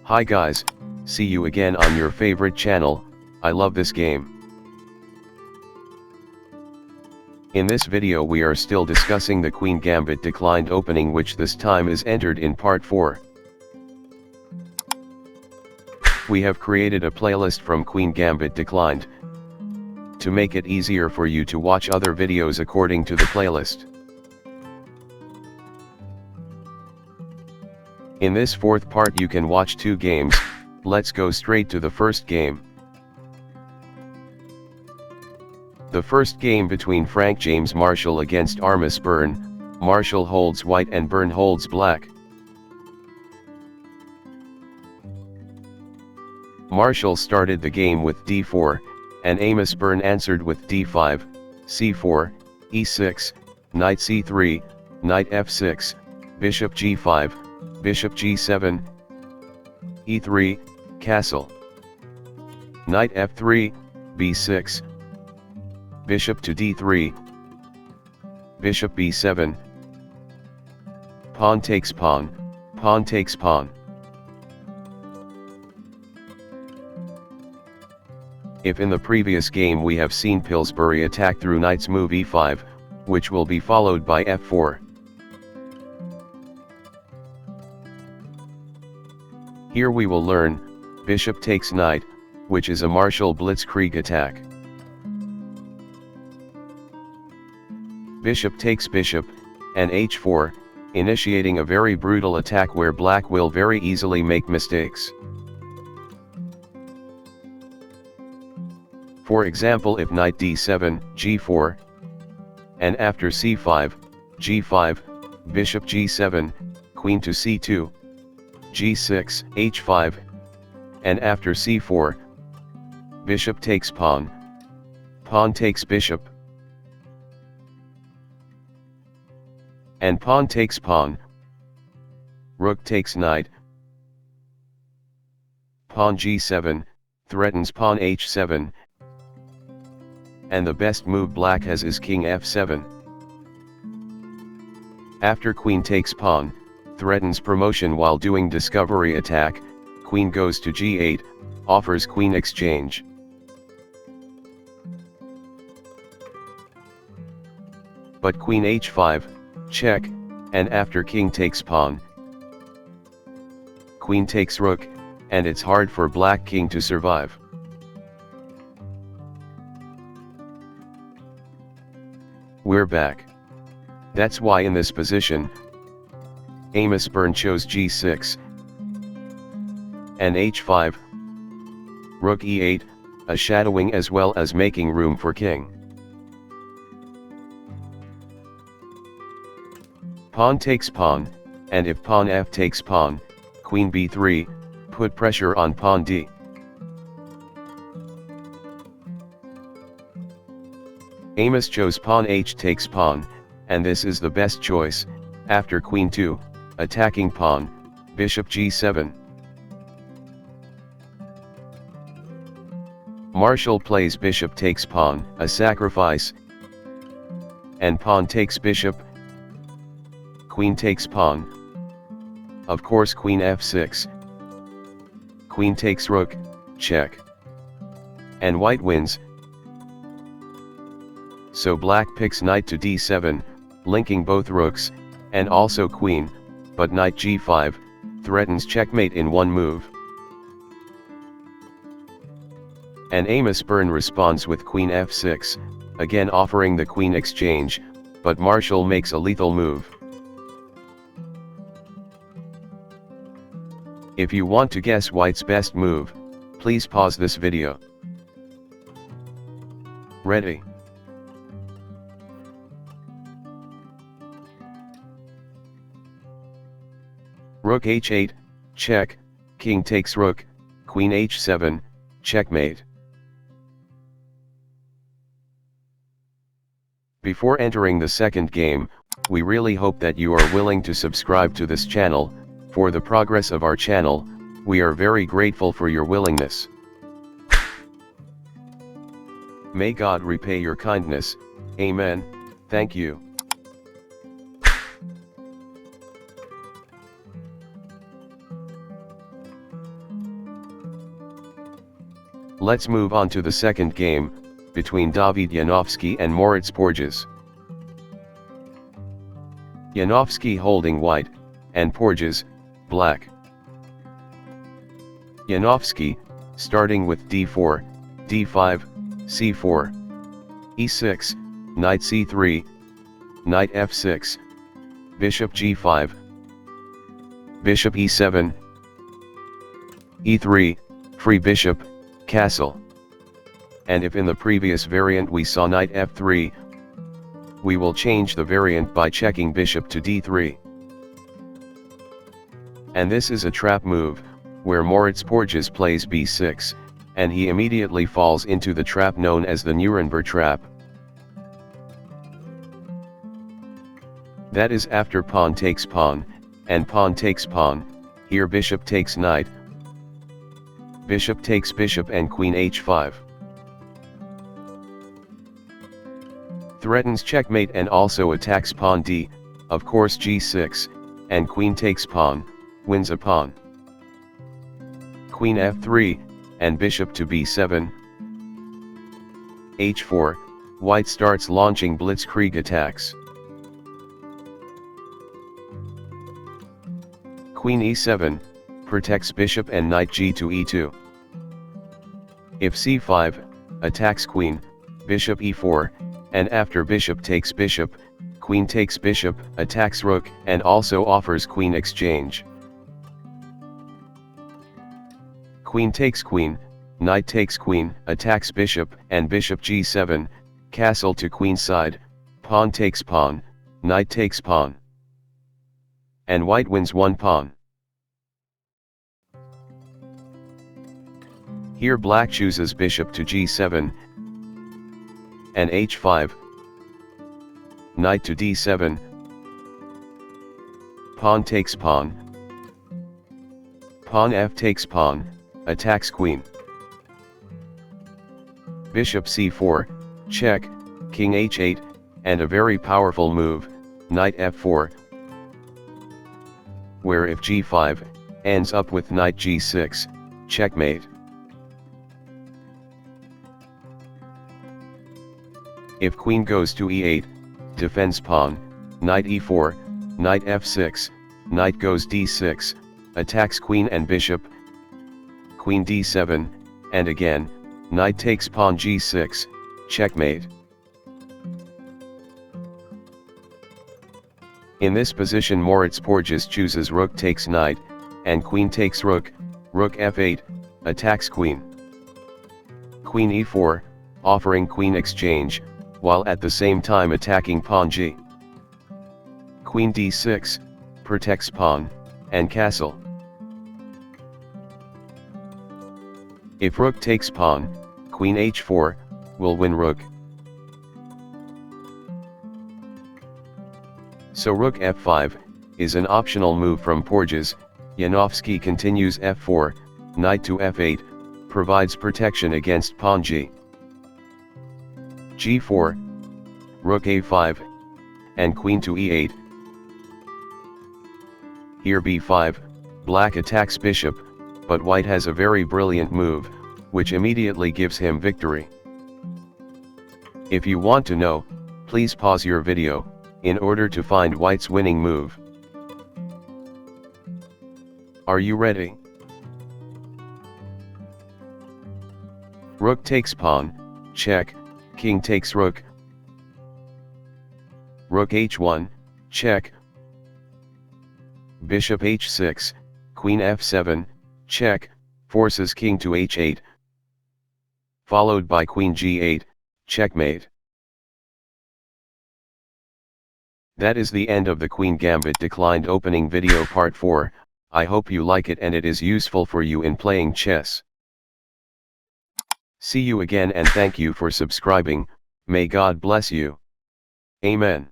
Hi guys, see you again on your favorite channel. I love this game. In this video we are still discussing the Queen Gambit declined opening, which this time is entered in part 4. We have created a playlist from Queen Gambit declined to make it easier for you to watch other videos according to the playlist. In this fourth part you can watch 2 games. Let's go straight to the first game. The first game between Frank James Marshall against Armis Byrne. Marshall holds white and Byrne holds black. Marshall started the game with d4, and Armis Byrne answered with d5, c4, e6, knight c3, knight f6, bishop g5, bishop g7, e3, castle, knight f3, b6, bishop to d3, bishop b7, pawn takes pawn, pawn takes pawn. If in the previous game we have seen Pillsbury attack through knight's move e5, which will be followed by f4. Here we will learn, bishop takes knight, which is a Marshall blitzkrieg attack. Bishop takes bishop, and h4, initiating a very brutal attack where black will very easily make mistakes. For example, if knight d7, g4, and after c5, g5, bishop g7, queen to c2, g6, h5, and after c4, bishop takes pawn, pawn takes bishop, and pawn takes pawn, rook takes knight, pawn g7, threatens pawn h7, and the best move black has is king f7. After queen takes pawn, threatens promotion while doing discovery attack, queen goes to g8, offers queen exchange. But queen h5, check, and after king takes pawn, queen takes rook, and it's hard for black king to survive. We're back. That's why in this position, Armis Byrne chose g6, and h5, rook e8, a shadowing as well as making room for king. Pawn takes pawn, and if pawn f takes pawn, queen b3, put pressure on pawn d. Armis chose pawn h takes pawn, and this is the best choice. After queen 2, attacking pawn, bishop g7. Marshall plays bishop takes pawn, a sacrifice, and pawn takes bishop, queen takes pawn, of course queen f6, queen takes rook, check, and white wins. So black picks knight to d7, linking both rooks, and also queen, but knight g5, threatens checkmate in one move. And Armis Byrne responds with queen f6, again offering the queen exchange, but Marshall makes a lethal move. If you want to guess white's best move, please pause this video. Ready? Rook h8, check, king takes rook, queen h7, checkmate. Before entering the second game, we really hope that you are willing to subscribe to this channel. For the progress of our channel, we are very grateful for your willingness. May God repay your kindness. Amen. Thank you. Let's move on to the second game, between Dawid Janowski and Moritz Porges. Janowski holding white, and Porges, black. Janowski, starting with d4, d5, c4, e6, knight c3, knight f6, bishop g5, bishop e7, e3, free bishop, castle. And if in the previous variant we saw knight f3, we will change the variant by checking bishop to d3. And this is a trap move, where Moritz Porges plays b6, and he immediately falls into the trap known as the Nuremberg trap. That is after pawn takes pawn, and pawn takes pawn, here bishop takes knight, bishop takes bishop and queen h5. Threatens checkmate and also attacks pawn d, of course g6, and queen takes pawn, wins a pawn. Queen f3, and bishop to b7. h4, white starts launching blitzkrieg attacks. Queen e7, protects bishop and knight g to e2. If c5, attacks queen, bishop e4, and after bishop takes bishop, queen takes bishop, attacks rook, and also offers queen exchange. Queen takes queen, knight takes queen, attacks bishop, and bishop g7, castle to queen side, pawn takes pawn, knight takes pawn. And white wins one pawn. Here black chooses bishop to g7, and h5, knight to d7, pawn takes pawn, pawn f takes pawn, attacks queen. Bishop c4, check, king h8, and a very powerful move, knight f4, where if g5, ends up with knight g6, checkmate. If queen goes to e8, defends pawn, knight e4, knight f6, knight goes d6, attacks queen and bishop, queen d7, and again, knight takes pawn g6, checkmate. In this position Moritz Porges chooses rook takes knight, and queen takes rook, rook f8, attacks queen. Queen e4, offering queen exchange, while at the same time attacking pawn g. Queen d6, protects pawn, and castle. If rook takes pawn, queen h4, will win rook. So rook f5, is an optional move from Porges. Janowski continues f4, knight to f8, provides protection against pawn g. g4, rook a5, and queen to e8. Here b5, black attacks bishop, but white has a very brilliant move, which immediately gives him victory. If you want to know, please pause your video, in order to find white's winning move. Are you ready? Rook takes pawn, check, king takes rook, rook h1, check, bishop h6, queen f7, check, forces king to h8, followed by queen g8, checkmate. That is the end of the Queen Gambit declined opening video part 4, I hope you like it and it is useful for you in playing chess. See you again and thank you for subscribing, may God bless you. Amen.